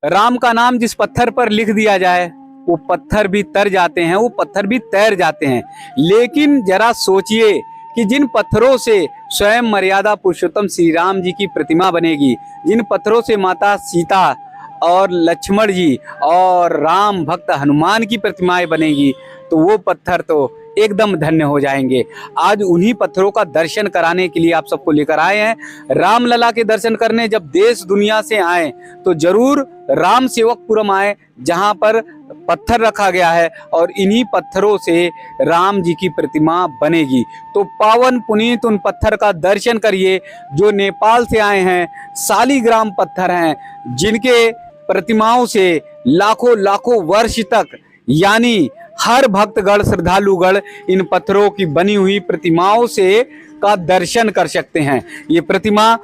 राम का नाम जिस पत्थर पर लिख दिया जाए वो पत्थर भी तर जाते हैं, वो पत्थर भी तैर जाते हैं। लेकिन जरा सोचिए कि जिन पत्थरों से स्वयं मर्यादा पुरुषोत्तम श्री राम जी की प्रतिमा बनेगी, जिन पत्थरों से माता सीता और लक्ष्मण जी और राम भक्त हनुमान की प्रतिमाएं बनेगी, तो वो पत्थर तो एकदम धन्य हो जाएंगे। आज उन्हीं पत्थरों का दर्शन कराने के लिए आप सबको लेकर आए हैं। रामलला के दर्शन करने जब देश दुनिया से आए तो जरूर राम सेवकपुरम आए, जहां पर पत्थर रखा गया है और इन्हीं पत्थरों से राम जी की प्रतिमा बनेगी। तो पावन पुनीत उन पत्थर का दर्शन करिए जो नेपाल से आए हैं। शालिग्राम पत्थर हैं जिनके प्रतिमाओं से लाखों लाखों वर्ष तक, यानी हर भक्तगण श्रद्धालुगण इन पत्थरों की बनी हुई प्रतिमाओं से का दर्शन कर सकते हैं। ये प्रतिमा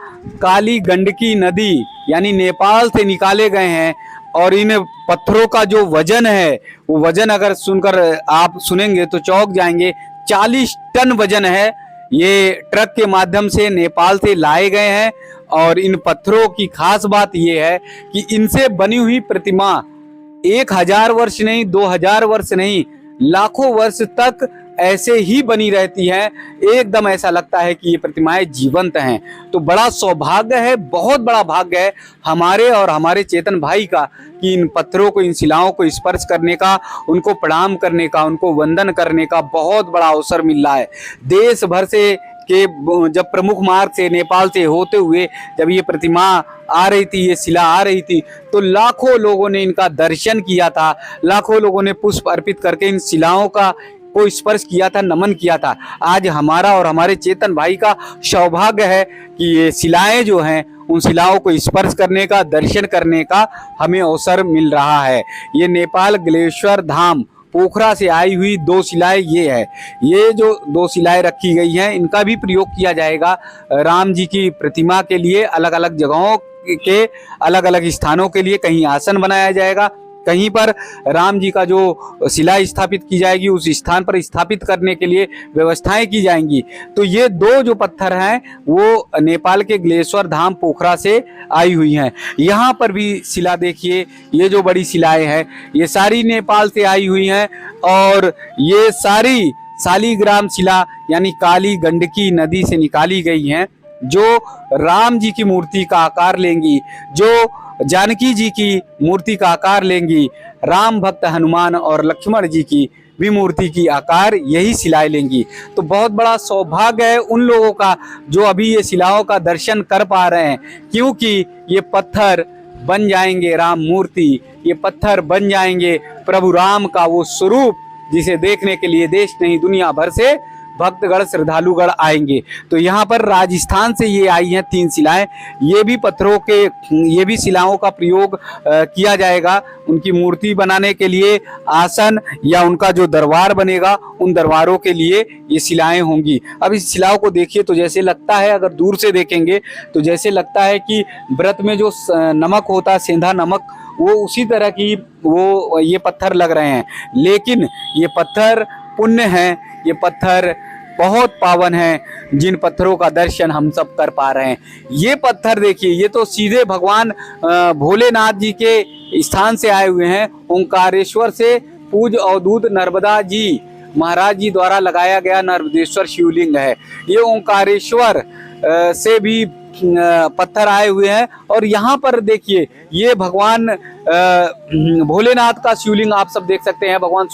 काली गंडकी नदी यानी नेपाल से निकाले गए हैं और इन पत्थरों का जो वजन है वो वजन अगर सुनकर आप सुनेंगे तो चौंक जाएंगे। 40 टन वजन है। ये ट्रक के माध्यम से नेपाल से लाए गए हैं और इन पत्थरों की खास बात यह है कि इनसे बनी हुई प्रतिमा 1000 वर्ष नहीं, 2000 वर्ष नहीं, लाखों वर्ष तक ऐसे ही बनी रहती है। एकदम ऐसा लगता है कि ये प्रतिमाएं जीवंत हैं। तो बड़ा सौभाग्य है, बहुत बड़ा भाग्य है हमारे और हमारे चेतन भाई का कि इन पत्थरों को, इन शिलाओं को स्पर्श करने का, उनको प्रणाम करने का, उनको वंदन करने का बहुत बड़ा अवसर मिल रहा है। देश भर से के जब प्रमुख मार्ग से नेपाल से होते हुए जब ये प्रतिमा आ रही थी, ये शिला आ रही थी, तो लाखों लोगों ने इनका दर्शन किया था, लाखों लोगों ने पुष्प अर्पित करके इन शिलाओं का को स्पर्श किया था, नमन किया था। आज हमारा और हमारे चेतन भाई का सौभाग्य है कि ये शिलाएं जो हैं उन शिलाओं को स्पर्श करने का, दर्शन करने का हमें अवसर मिल रहा है। ये नेपाल ग्लेश्वर धाम पोखरा से आई हुई 2 शिलाएं ये है। ये जो 2 शिलाएं रखी गई हैं इनका भी प्रयोग किया जाएगा राम जी की प्रतिमा के लिए। अलग अलग जगहों के अलग अलग स्थानों के लिए कहीं आसन बनाया जाएगा, कहीं पर राम जी का जो शिला स्थापित की जाएगी उस स्थान पर स्थापित करने के लिए व्यवस्थाएं की जाएंगी। तो ये 2 जो पत्थर हैं वो नेपाल के ग्लेश्वर धाम पोखरा से आई हुई हैं। यहाँ पर भी शिला देखिए, ये जो बड़ी शिलाएं हैं ये सारी नेपाल से आई हुई हैं और ये सारी शालिग्राम शिला यानी काली गंडकी नदी से निकाली गई हैं, जो राम जी की मूर्ति का आकार लेंगी, जो जानकी जी की मूर्ति का आकार लेंगी, राम भक्त हनुमान और लक्ष्मण जी की भी मूर्ति की आकार यही शिलाएं लेंगी। तो बहुत बड़ा सौभाग्य है उन लोगों का जो अभी ये शिलाओं का दर्शन कर पा रहे हैं, क्योंकि ये पत्थर बन जाएंगे राम मूर्ति, ये पत्थर बन जाएंगे प्रभु राम का वो स्वरूप जिसे देखने के लिए देश नहीं दुनिया भर से भक्तगण श्रद्धालुगण आएंगे। तो यहाँ पर राजस्थान से ये आई हैं 3 शिलाएं। ये भी पत्थरों के, ये भी शिलाओं का प्रयोग किया जाएगा उनकी मूर्ति बनाने के लिए। आसन या उनका जो दरबार बनेगा उन दरबारों के लिए ये शिलाएं होंगी। अब इस शिलाओं को देखिए तो जैसे लगता है, अगर दूर से देखेंगे तो जैसे लगता है कि व्रत में जो नमक होता है, सेंधा नमक, वो उसी तरह की वो ये पत्थर लग रहे हैं। लेकिन ये पत्थर पुण्य हैं, ये पत्थर बहुत पावन हैं, जिन पत्थरों का दर्शन हम सब कर पा रहे हैं। ये पत्थर देखिए, ये तो सीधे भगवान भोलेनाथ जी के स्थान से आए हुए हैं। ओंकारेश्वर से पूज्य अवधूत नर्मदा जी महाराज जी द्वारा लगाया गया नर्मदेश्वर शिवलिंग है। ये ओंकारेश्वर से भी पत्थर आए हुए हैं और यहाँ पर देखिए ये भगवान भोलेनाथ का शिवलिंग आप सब देख सकते हैं। भगवान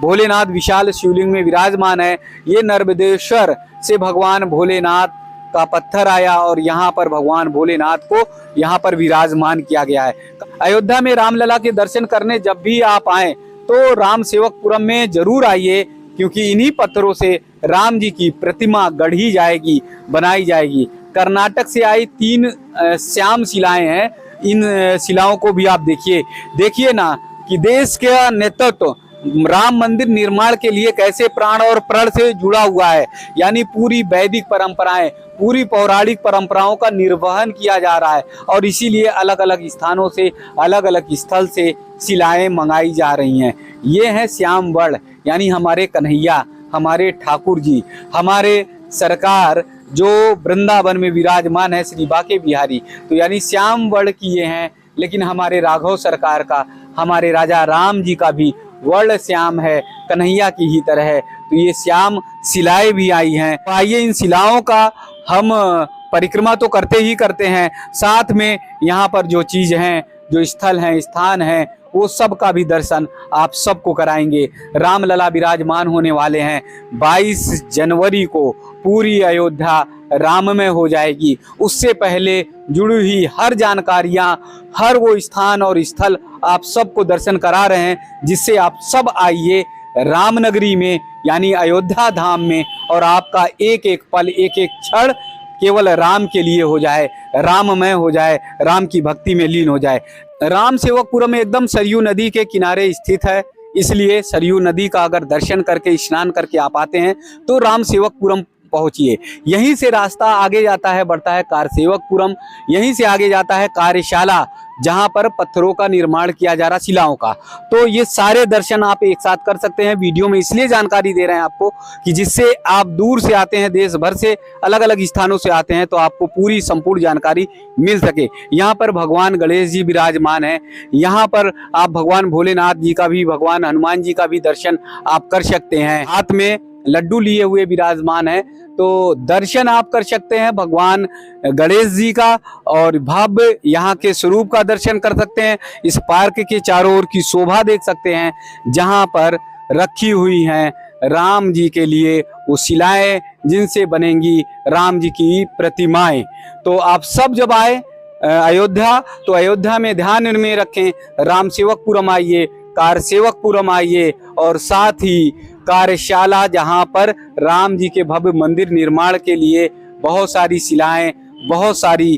भोलेनाथ विशाल शिवलिंग में विराजमान है। ये नर्मदेश्वर से भगवान भोलेनाथ का पत्थर आया और यहाँ पर भगवान भोलेनाथ को यहाँ पर विराजमान किया गया है। अयोध्या में रामलला के दर्शन करने जब भी आप आए तो राम सेवकपुरम में जरूर आइए, क्योंकि इन्हीं पत्थरों से राम जी की प्रतिमा गढ़ी जाएगी, बनाई जाएगी। कर्नाटक से आई 3 श्याम शिलाएं हैं। इन शिलाओं को भी आप देखिए ना कि देश का नेतृत्व राम मंदिर निर्माण के लिए कैसे प्राण और प्रण से जुड़ा हुआ है। यानी पूरी वैदिक परंपराएं, पूरी पौराणिक परंपराओं का निर्वहन किया जा रहा है और इसीलिए अलग अलग स्थानों से, अलग अलग स्थल से शिलाएं मंगाई जा रही हैं। ये हैं श्याम वर्ण, यानी हमारे कन्हैया, हमारे ठाकुर जी, हमारे सरकार जो वृंदावन में विराजमान है श्री बाके बिहारी। तो यानी श्याम वर्ण की ये हैं लेकिन हमारे राघव सरकार का, हमारे राजा राम जी का भी वर्ण श्याम है, कन्हैया की ही तरह है। तो ये श्याम शिलाएं भी आई हैं। तो आइए इन शिलाओं का हम परिक्रमा तो करते ही करते हैं, साथ में यहाँ पर जो चीज हैं, जो स्थल हैं, स्थान हैं, वो सब का भी दर्शन आप सबको कराएंगे। रामलला विराजमान होने वाले हैं। 22 जनवरी को पूरी अयोध्या राममय हो जाएगी। उससे पहले जुड़ी हुई हर जानकारियां, हर वो स्थान और स्थल आप सबको दर्शन करा रहे हैं, जिससे आप सब आइए रामनगरी में, यानी अयोध्या धाम में, और आपका एक एक पल, एक एक क्षण केवल राम के लिए हो जाए, राममय हो जाए, राम की भक्ति में लीन हो जाए। राम सेवकपुरम एकदम सरयू नदी के किनारे स्थित है, इसलिए सरयू नदी का अगर दर्शन करके, स्नान करके आप आते हैं तो राम सेवकपुरम पहुंचिए। यहीं से रास्ता आगे जाता है, बढ़ता है कारसेवकपुरम, यहीं से आगे जाता है कार्यशाला, जहां पर पत्थरों का निर्माण किया जा रहा, शिलाओं का। तो ये सारे दर्शन आप एक साथ कर सकते हैं। वीडियो में इसलिए जानकारी दे रहे हैं आपको कि जिससे आप दूर से आते हैं, देश भर से अलग अलग स्थानों से आते हैं, तो आपको पूरी संपूर्ण जानकारी मिल सके। यहाँ पर भगवान गणेश जी विराजमान है, यहाँ पर आप भगवान भोलेनाथ जी का भी, भगवान हनुमान जी का भी दर्शन आप कर सकते हैं। हाथ में लड्डू लिए हुए विराजमान है, तो दर्शन आप कर सकते हैं भगवान गणेश जी का, और भव्य यहाँ के स्वरूप का दर्शन कर सकते हैं। इस पार्क के चारों ओर की शोभा देख सकते हैं, जहाँ पर रखी हुई हैं राम जी के लिए वो शिलाएं, जिनसे बनेंगी राम जी की प्रतिमाएं। तो आप सब जब आए अयोध्या, तो अयोध्या में ध्यान में रखें, राम सेवकपुरम आइए, कारसेवकपुरम आइए, और साथ ही कार्यशाला, जहां पर राम जी के भव्य मंदिर निर्माण के लिए बहुत सारी शिलाएं, बहुत सारी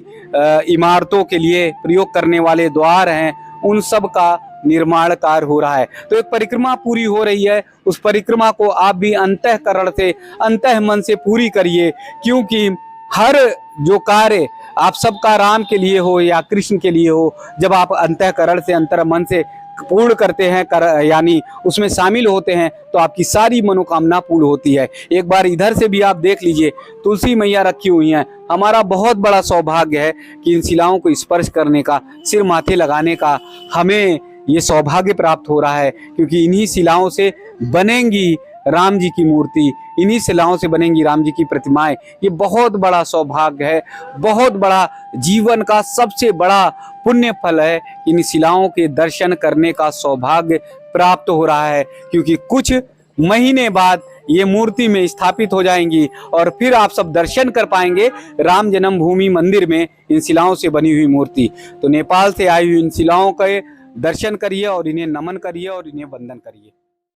इमारतों के लिए प्रयोग करने वाले द्वार हैं, उन सब का निर्माण कार्य हो रहा है। तो एक परिक्रमा पूरी हो रही है, उस परिक्रमा को आप भी अंतःकरण से, अंतः मन से पूरी करिए, क्योंकि हर जो कार्य आप सबका राम के लिए हो या कृष्ण के लिए हो, जब आप अंतःकरण से, अंतर मन से पूर्ण करते हैं, यानी उसमें शामिल होते हैं, तो आपकी सारी मनोकामना पूर्ण होती है। एक बार इधर से भी आप देख लीजिए, तुलसी मैया रखी हुई हैं। हमारा बहुत बड़ा सौभाग्य है कि इन शिलाओं को स्पर्श करने का, सिर माथे लगाने का हमें ये सौभाग्य प्राप्त हो रहा है, क्योंकि इन्हीं शिलाओं से बनेंगी राम जी की मूर्ति, इन्हीं शिलाओं से बनेंगी राम जी की प्रतिमाएं। ये बहुत बड़ा सौभाग्य है, बहुत बड़ा जीवन का सबसे बड़ा पुण्य फल है। इन शिलाओं के दर्शन करने का सौभाग्य प्राप्त हो रहा है, क्योंकि कुछ महीने बाद ये मूर्ति में स्थापित हो जाएंगी, और फिर आप सब दर्शन कर पाएंगे राम जन्मभूमि मंदिर में इन शिलाओं से बनी हुई मूर्ति। तो नेपाल से आई हुई इन शिलाओं के दर्शन करिए, और इन्हें नमन करिए, और इन्हें वंदन करिए।